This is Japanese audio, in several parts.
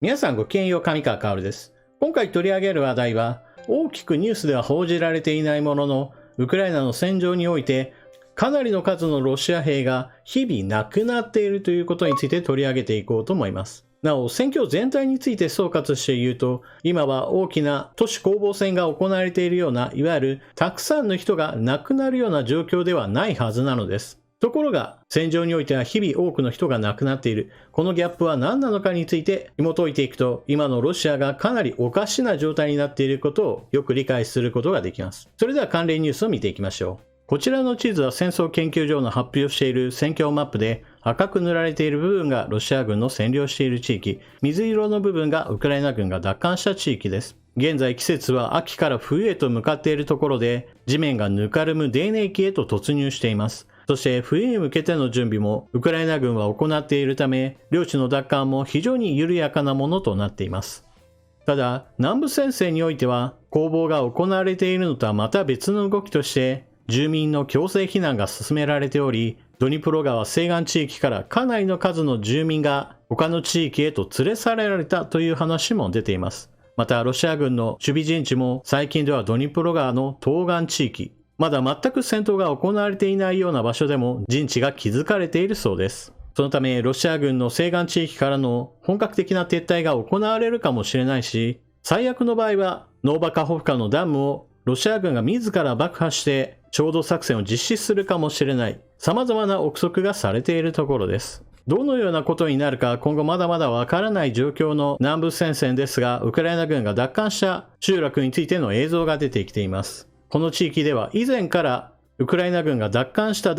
皆さんごきげんよう、上川薫です。今回取り上げる話題は、大きくニュースでは報じられていないものの、ウクライナの戦場において、かなりの数のロシア兵が日々亡くなっているということについて取り上げていこうと思います。なお、戦況全体について総括して言うと、今は大きな都市攻防戦が行われているような、いわゆるたくさんの人が亡くなるような状況ではないはずなのです。ところが、戦場においては日々多くの人が亡くなっている。このギャップは何なのかについて紐解いていくと、今のロシアがかなりおかしな状態になっていることをよく理解することができます。それでは関連ニュースを見ていきましょう。こちらの地図は戦争研究所の発表している戦況マップで、赤く塗られている部分がロシア軍の占領している地域、水色の部分がウクライナ軍が奪還した地域です。現在季節は秋から冬へと向かっているところで、地面がぬかるむ泥濘期へと突入しています。そして冬に向けての準備もウクライナ軍は行っているため、領地の奪還も非常に緩やかなものとなっています。ただ、南部戦線においては攻防が行われているのとはまた別の動きとして、住民の強制避難が進められており、ドニプロ川西岸地域からかなりの数の住民が他の地域へと連れ去られたという話も出ています。また、ロシア軍の守備陣地も最近ではドニプロ川の東岸地域、まだ全く戦闘が行われていないような場所でも陣地が築かれているそうです。そのため、ロシア軍の西岸地域からの本格的な撤退が行われるかもしれないし、最悪の場合はノーバカホフカのダムをロシア軍が自ら爆破して調度作戦を実施するかもしれない、様々な憶測がされているところです。どのようなことになるか今後まだまだわからない状況の南部戦線ですが、ウクライナ軍が奪還した集落についての映像が出てきています。この地域では以前からウクライナ軍が奪還した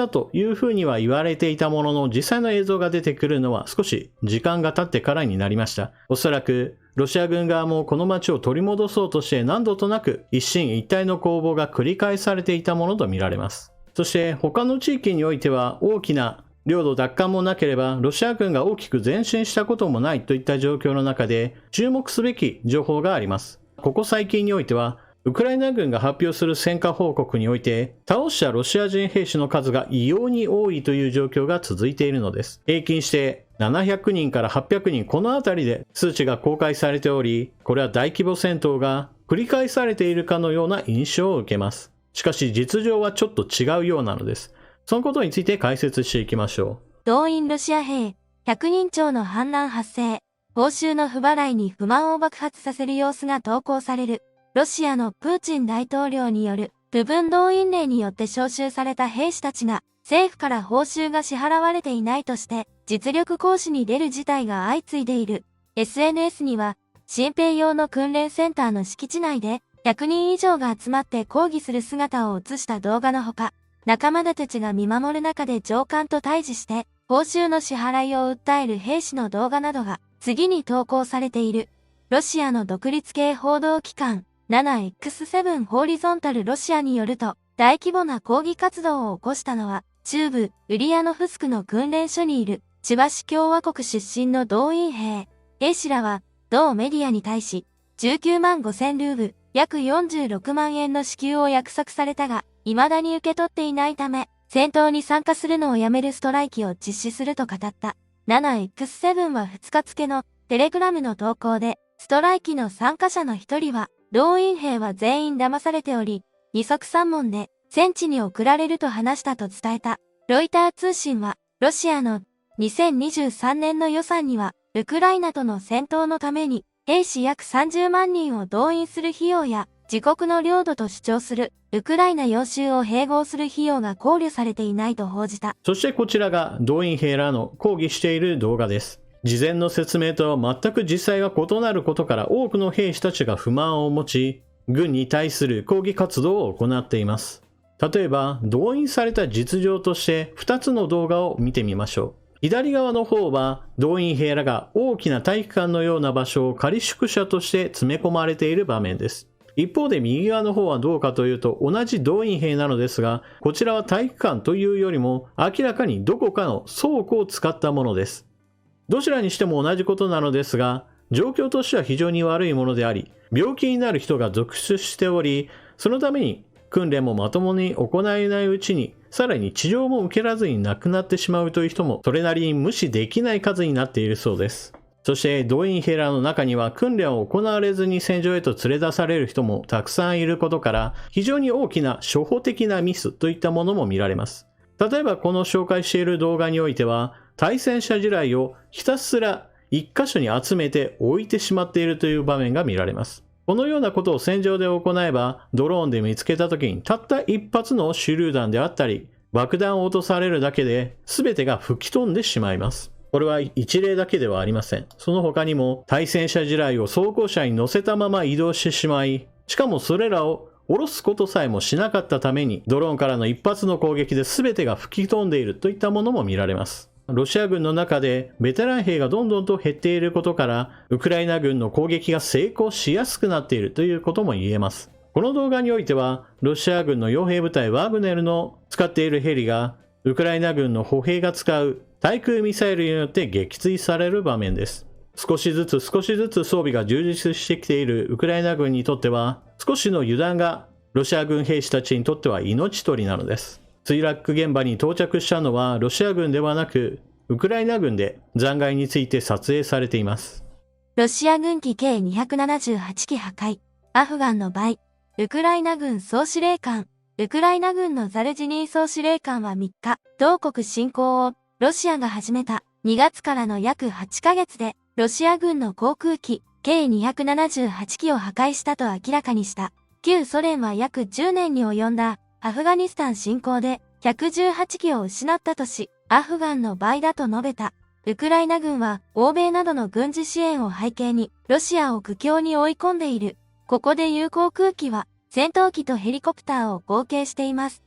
というふうには言われていたものの、実際の映像が出てくるのは少し時間が経ってからになりました。おそらくロシア軍側もこの町を取り戻そうとして何度となく一進一退の攻防が繰り返されていたものとみられます。そして他の地域においては大きな領土奪還もなければロシア軍が大きく前進したこともないといった状況の中で注目すべき情報があります。ここ最近においてはウクライナ軍が発表する戦果報告において、倒したロシア人兵士の数が異様に多いという状況が続いているのです。平均して700人から800人、このあたりで数値が公開されており、これは大規模戦闘が繰り返されているかのような印象を受けます。しかし実情はちょっと違うようなのです。そのことについて解説していきましょう。動員ロシア兵、100人超の反乱発生、報酬の不払いに不満を爆発させる様子が投稿される。ロシアのプーチン大統領による部分動員令によって招集された兵士たちが政府から報酬が支払われていないとして実力行使に出る事態が相次いでいる。SNS には新兵用の訓練センターの敷地内で100人以上が集まって抗議する姿を映した動画のほか、仲間たちが見守る中で上官と対峙して報酬の支払いを訴える兵士の動画などが次に投稿されている。ロシアの独立系報道機関7X7 ホーリゾンタルロシアによると、大規模な抗議活動を起こしたのは、中部ウリヤノフスクの訓練所にいる千葉市共和国出身の動員兵。兵士らは、同メディアに対し、19万5000ルーブ、約46万円の支給を約束されたが、未だに受け取っていないため、戦闘に参加するのをやめるストライキを実施すると語った。7X7 は2日付のテレグラムの投稿で、ストライキの参加者の一人は、動員兵は全員騙されており、二足三門で戦地に送られると話したと伝えた。ロイター通信は、ロシアの2023年の予算には、ウクライナとの戦闘のために、兵士約30万人を動員する費用や、自国の領土と主張する、ウクライナ要衝を併合する費用が考慮されていないと報じた。そしてこちらが動員兵らの抗議している動画です。事前の説明とは全く実際が異なることから多くの兵士たちが不満を持ち、軍に対する抗議活動を行っています。例えば、動員された実情として2つの動画を見てみましょう。左側の方は動員兵らが大きな体育館のような場所を仮宿舎として詰め込まれている場面です。一方で右側の方はどうかというと同じ動員兵なのですが、こちらは体育館というよりも明らかにどこかの倉庫を使ったものです。どちらにしても同じことなのですが、状況としては非常に悪いものであり、病気になる人が続出しており、そのために訓練もまともに行えないうちに、さらに治療も受けらずに亡くなってしまうという人もそれなりに無視できない数になっているそうです。そして動員兵らの中には訓練を行われずに戦場へと連れ出される人もたくさんいることから、非常に大きな初歩的なミスといったものも見られます。例えばこの紹介している動画においては、対戦車地雷をひたすら一箇所に集めて置いてしまっているという場面が見られます。このようなことを戦場で行えば、ドローンで見つけた時にたった一発の手榴弾であったり、爆弾を落とされるだけで全てが吹き飛んでしまいます。これは一例だけではありません。その他にも対戦車地雷を装甲車に乗せたまま移動してしまい、しかもそれらを下ろすことさえもしなかったために、ドローンからの一発の攻撃で全てが吹き飛んでいるといったものも見られます。ロシア軍の中でベテラン兵がどんどんと減っていることから、ウクライナ軍の攻撃が成功しやすくなっているということも言えます。この動画においては、ロシア軍の傭兵部隊ワグネルの使っているヘリが、ウクライナ軍の歩兵が使う対空ミサイルによって撃墜される場面です。少しずつ装備が充実してきているウクライナ軍にとっては、少しの油断がロシア軍兵士たちにとっては命取りなのです。墜落現場に到着したのはロシア軍ではなく、ウクライナ軍で残骸について撮影されています。ロシア軍機計278機破壊。アフガンの倍。ウクライナ軍総司令官。ウクライナ軍のザルジニー総司令官は3日、同国侵攻をロシアが始めた2月からの約8ヶ月で、ロシア軍の航空機計278機を破壊したと明らかにした。旧ソ連は約10年に及んだアフガニスタン侵攻で118機を失ったとし、アフガンの倍だと述べた。ウクライナ軍は欧米などの軍事支援を背景にロシアを苦境に追い込んでいる。ここで有航空機は戦闘機とヘリコプターを合計しています。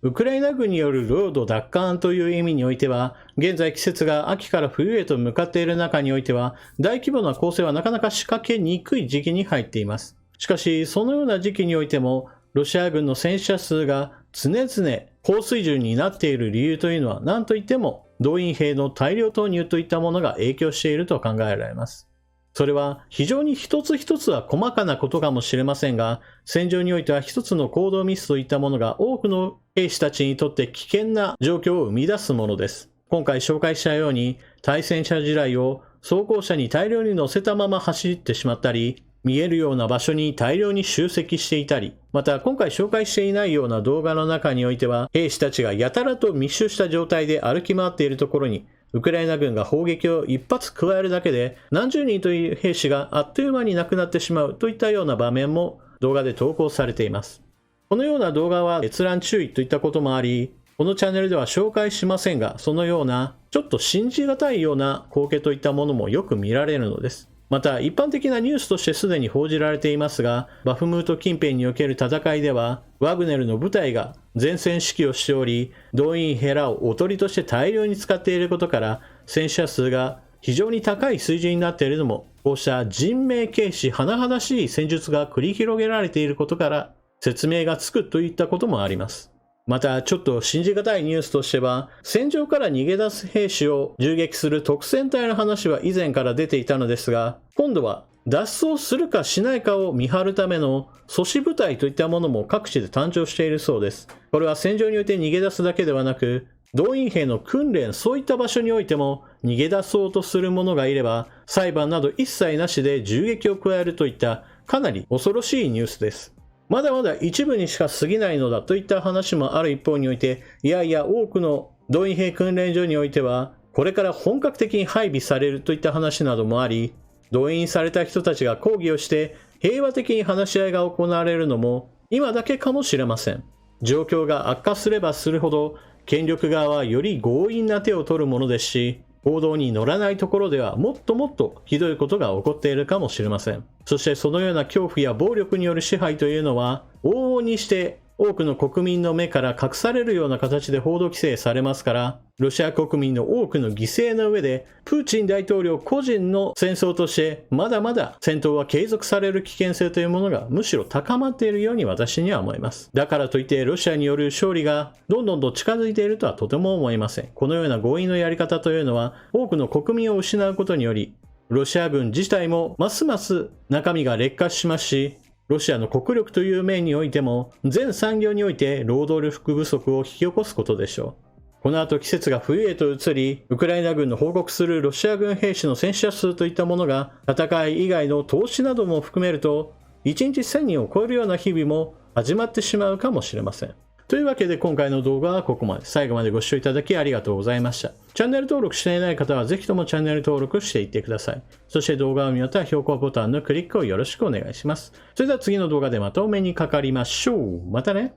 ウクライナ軍による領土奪還という意味においては、現在季節が秋から冬へと向かっている中においては、大規模な攻勢はなかなか仕掛けにくい時期に入っています。しかし、そのような時期においても、ロシア軍の戦死者数が常々高水準になっている理由というのは、何といっても動員兵の大量投入といったものが影響していると考えられます。それは非常に一つ一つは細かなことかもしれませんが、戦場においては一つの行動ミスといったものが多くの兵士たちにとって危険な状況を生み出すものです。今回紹介したように、対戦車地雷を装甲車に大量に乗せたまま走ってしまったり、見えるような場所に大量に集積していたり、また今回紹介していないような動画の中においては、兵士たちがやたらと密集した状態で歩き回っているところに、ウクライナ軍が砲撃を一発加えるだけで何十人という兵士があっという間に亡くなってしまうといったような場面も動画で投稿されています。このような動画は閲覧注意といったこともあり、このチャンネルでは紹介しませんが、そのようなちょっと信じがたいような光景といったものもよく見られるのです。また一般的なニュースとしてすでに報じられていますが、バフムート近辺における戦いでは、ワグネルの部隊が前線指揮をしており、動員兵らをおとりとして大量に使っていることから、戦死者数が非常に高い水準になっているのも、こうした人命軽視甚だしい戦術が繰り広げられていることから説明がつくといったこともあります。またちょっと信じがたいニュースとしては、戦場から逃げ出す兵士を銃撃する特戦隊の話は以前から出ていたのですが、今度は脱走するかしないかを見張るための阻止部隊といったものも各地で誕生しているそうです。これは戦場において逃げ出すだけではなく、動員兵の訓練、そういった場所においても逃げ出そうとする者がいれば、裁判など一切なしで銃撃を加えるといったかなり恐ろしいニュースです。まだまだ一部にしか過ぎないのだといった話もある一方において、いやいや多くの動員兵訓練所においては、これから本格的に配備されるといった話などもあり、動員された人たちが抗議をして平和的に話し合いが行われるのも今だけかもしれません。状況が悪化すればするほど、権力側はより強引な手を取るものですし、行動に乗らないところではもっともっとひどいことが起こっているかもしれません。そしてそのような恐怖や暴力による支配というのは往々にして多くの国民の目から隠されるような形で報道規制されますから、ロシア国民の多くの犠牲の上でプーチン大統領個人の戦争としてまだまだ戦闘は継続される危険性というものがむしろ高まっているように私には思います。だからといってロシアによる勝利がどんどんと近づいているとはとても思いません。このような強引のやり方というのは多くの国民を失うことにより、ロシア軍自体もますます中身が劣化しますし、ロシアの国力という面においても全産業において労働力不足を引き起こすことでしょう。この後季節が冬へと移り、ウクライナ軍の報告するロシア軍兵士の戦死者数といったものが、戦い以外の投資なども含めると、1日1000人を超えるような日々も始まってしまうかもしれません。というわけで今回の動画はここまで。最後までご視聴いただきありがとうございました。チャンネル登録していない方はぜひともチャンネル登録していってください。そして動画を見終わったら評価ボタンのクリックをよろしくお願いします。それでは次の動画でまたお目にかかりましょう。またね。